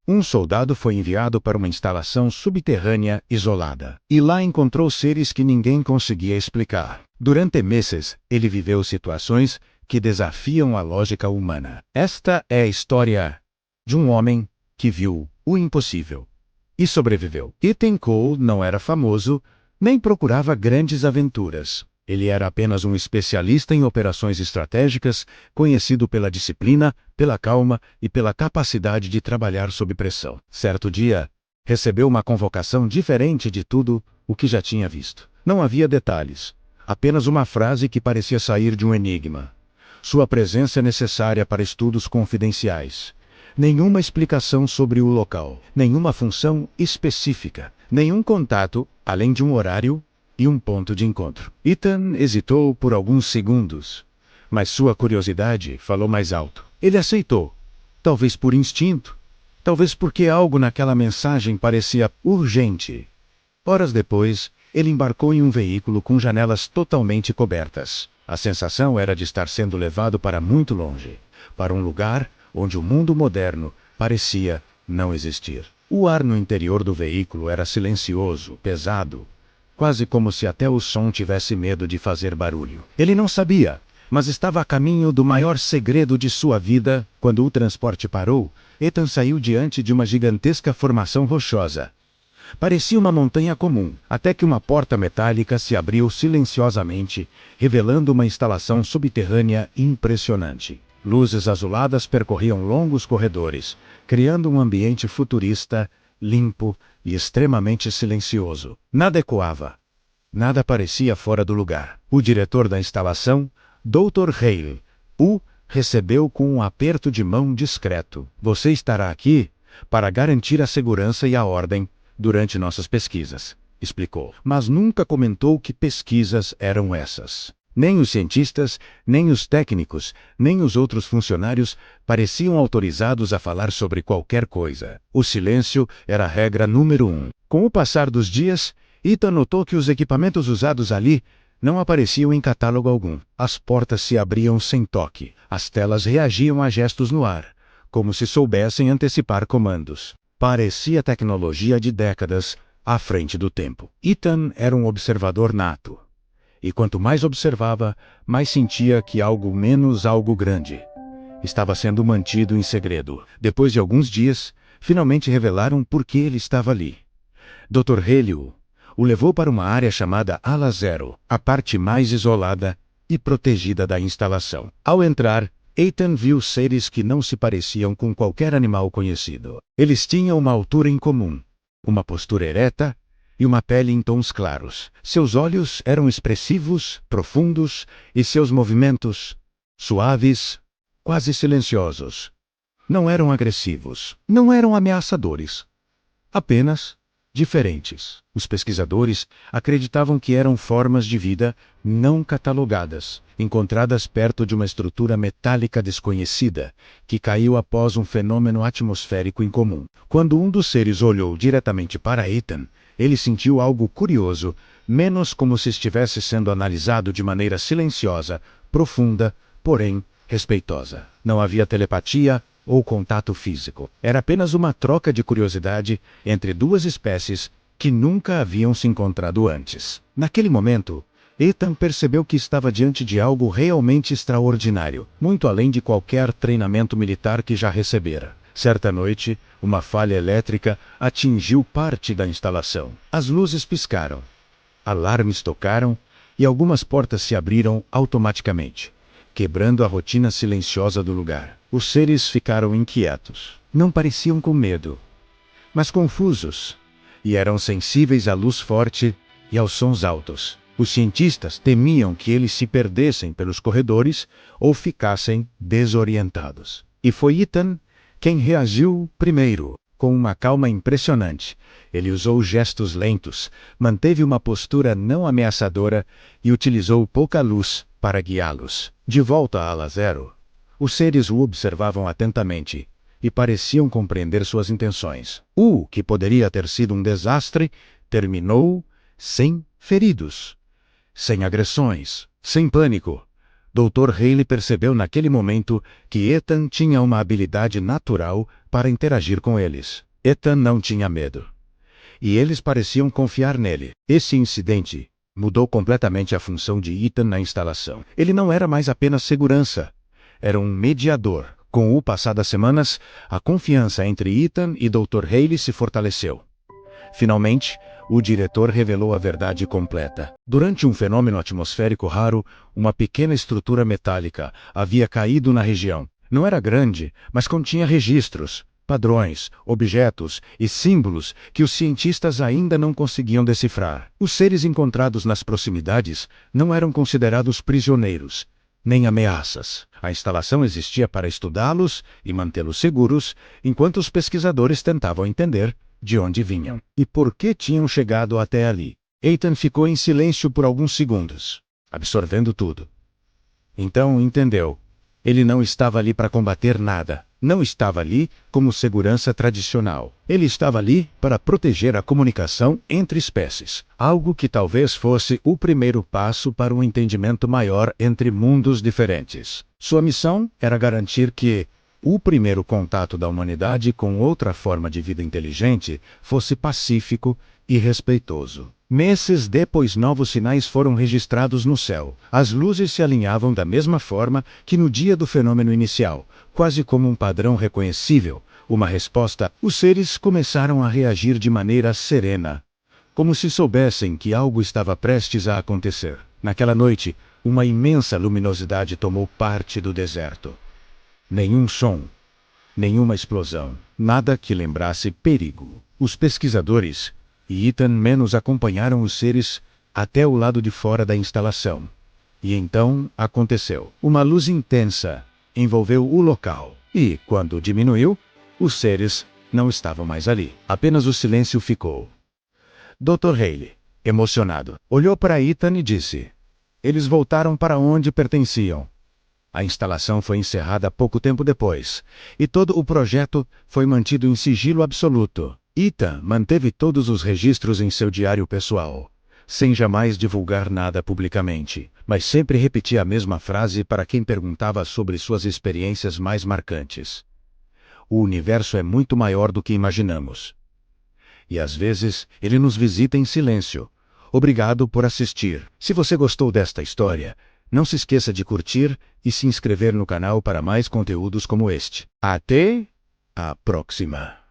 Um soldado foi enviado para uma instalação subterrânea isolada. E lá encontrou seres que ninguém conseguia explicar. Durante meses, ele viveu situações que desafiam a lógica humana. Esta é a história de um homem que viu o impossível e sobreviveu. Ethan Cole não era famoso, nem procurava grandes aventuras. Ele era apenas um especialista em operações estratégicas, conhecido pela disciplina, pela calma e pela capacidade de trabalhar sob pressão. Certo dia, recebeu uma convocação diferente de tudo o que já tinha visto. Não havia detalhes, apenas uma frase que parecia sair de um enigma. Sua presença é necessária para estudos confidenciais. Nenhuma explicação sobre o local, nenhuma função específica, nenhum contato, além de um horário e um ponto de encontro. Ethan hesitou por alguns segundos, mas sua curiosidade falou mais alto. Ele aceitou, talvez por instinto, talvez porque algo naquela mensagem parecia urgente. Horas depois, ele embarcou em um veículo com janelas totalmente cobertas. A sensação era de estar sendo levado para muito longe, para um lugar onde o mundo moderno parecia não existir. O ar no interior do veículo era silencioso, pesado, quase como se até o som tivesse medo de fazer barulho. Ele não sabia, mas estava a caminho do maior segredo de sua vida. Quando o transporte parou, Ethan saiu diante de uma gigantesca formação rochosa. Parecia uma montanha comum, até que uma porta metálica se abriu silenciosamente, revelando uma instalação subterrânea impressionante. Luzes azuladas percorriam longos corredores, criando um ambiente futurista, limpo e extremamente silencioso. Nada ecoava. Nada parecia fora do lugar. O diretor da instalação, Dr. Hale, o recebeu com um aperto de mão discreto. Você estará aqui para garantir a segurança e a ordem durante nossas pesquisas, explicou. Mas nunca comentou que pesquisas eram essas. Nem os cientistas, nem os técnicos, nem os outros funcionários pareciam autorizados a falar sobre qualquer coisa. O silêncio era a regra número 1. Com o passar dos dias, Ethan notou que os equipamentos usados ali não apareciam em catálogo algum. As portas se abriam sem toque. As telas reagiam a gestos no ar, como se soubessem antecipar comandos. Parecia tecnologia de décadas à frente do tempo. Ethan era um observador nato. E quanto mais observava, mais sentia que algo grande estava sendo mantido em segredo. Depois de alguns dias, finalmente revelaram por que ele estava ali. Dr. Hale o levou para uma área chamada Ala Zero, a parte mais isolada e protegida da instalação. Ao entrar, Ethan viu seres que não se pareciam com qualquer animal conhecido. Eles tinham uma altura incomum, uma postura ereta e uma pele em tons claros. Seus olhos eram expressivos, profundos, e seus movimentos suaves, quase silenciosos. Não eram agressivos, não eram ameaçadores, apenas diferentes. Os pesquisadores acreditavam que eram formas de vida não catalogadas, encontradas perto de uma estrutura metálica desconhecida, que caiu após um fenômeno atmosférico incomum. Quando um dos seres olhou diretamente para Ethan, ele sentiu algo curioso, menos como se estivesse sendo analisado de maneira silenciosa, profunda, porém respeitosa. Não havia telepatia ou contato físico. Era apenas uma troca de curiosidade entre duas espécies que nunca haviam se encontrado antes. Naquele momento, Ethan percebeu que estava diante de algo realmente extraordinário, muito além de qualquer treinamento militar que já recebera. Certa noite, uma falha elétrica atingiu parte da instalação. As luzes piscaram, alarmes tocaram e algumas portas se abriram automaticamente, quebrando a rotina silenciosa do lugar. Os seres ficaram inquietos. Não pareciam com medo, mas confusos, e eram sensíveis à luz forte e aos sons altos. Os cientistas temiam que eles se perdessem pelos corredores ou ficassem desorientados. E foi Ethan quem reagiu primeiro. Com uma calma impressionante, ele usou gestos lentos, manteve uma postura não ameaçadora e utilizou pouca luz para guiá-los. De volta à Ala Zero, os seres o observavam atentamente e pareciam compreender suas intenções. O que poderia ter sido um desastre terminou sem feridos, sem agressões, sem pânico, Dr. Haley percebeu naquele momento que Ethan tinha uma habilidade natural para interagir com eles. Ethan não tinha medo. E eles pareciam confiar nele. Esse incidente mudou completamente a função de Ethan na instalação. Ele não era mais apenas segurança. Era um mediador. Com o passar das semanas, a confiança entre Ethan e Dr. Haley se fortaleceu. Finalmente, o diretor revelou a verdade completa. Durante um fenômeno atmosférico raro, uma pequena estrutura metálica havia caído na região. Não era grande, mas continha registros, padrões, objetos e símbolos que os cientistas ainda não conseguiam decifrar. Os seres encontrados nas proximidades não eram considerados prisioneiros, nem ameaças. A instalação existia para estudá-los e mantê-los seguros, enquanto os pesquisadores tentavam entender de onde vinham e por que tinham chegado até ali. Ethan ficou em silêncio por alguns segundos, absorvendo tudo. Então entendeu. Ele não estava ali para combater nada. Não estava ali como segurança tradicional. Ele estava ali para proteger a comunicação entre espécies. Algo que talvez fosse o primeiro passo para um entendimento maior entre mundos diferentes. Sua missão era garantir que o primeiro contato da humanidade com outra forma de vida inteligente fosse pacífico e respeitoso. Meses depois, novos sinais foram registrados no céu. As luzes se alinhavam da mesma forma que no dia do fenômeno inicial, quase como um padrão reconhecível, uma resposta. Os seres começaram a reagir de maneira serena, como se soubessem que algo estava prestes a acontecer. Naquela noite, uma imensa luminosidade tomou parte do deserto. Nenhum som, nenhuma explosão, nada que lembrasse perigo. Os pesquisadores e Ethan menos acompanharam os seres até o lado de fora da instalação. E então aconteceu. Uma luz intensa envolveu o local. E, quando diminuiu, os seres não estavam mais ali. Apenas o silêncio ficou. Dr. Haley, emocionado, olhou para Ethan e disse: "Eles voltaram para onde pertenciam." A instalação foi encerrada pouco tempo depois, e todo o projeto foi mantido em sigilo absoluto. Ethan manteve todos os registros em seu diário pessoal, sem jamais divulgar nada publicamente, mas sempre repetia a mesma frase para quem perguntava sobre suas experiências mais marcantes: "O universo é muito maior do que imaginamos. E às vezes ele nos visita em silêncio." Obrigado por assistir. Se você gostou desta história, não se esqueça de curtir e se inscrever no canal para mais conteúdos como este. Até a próxima!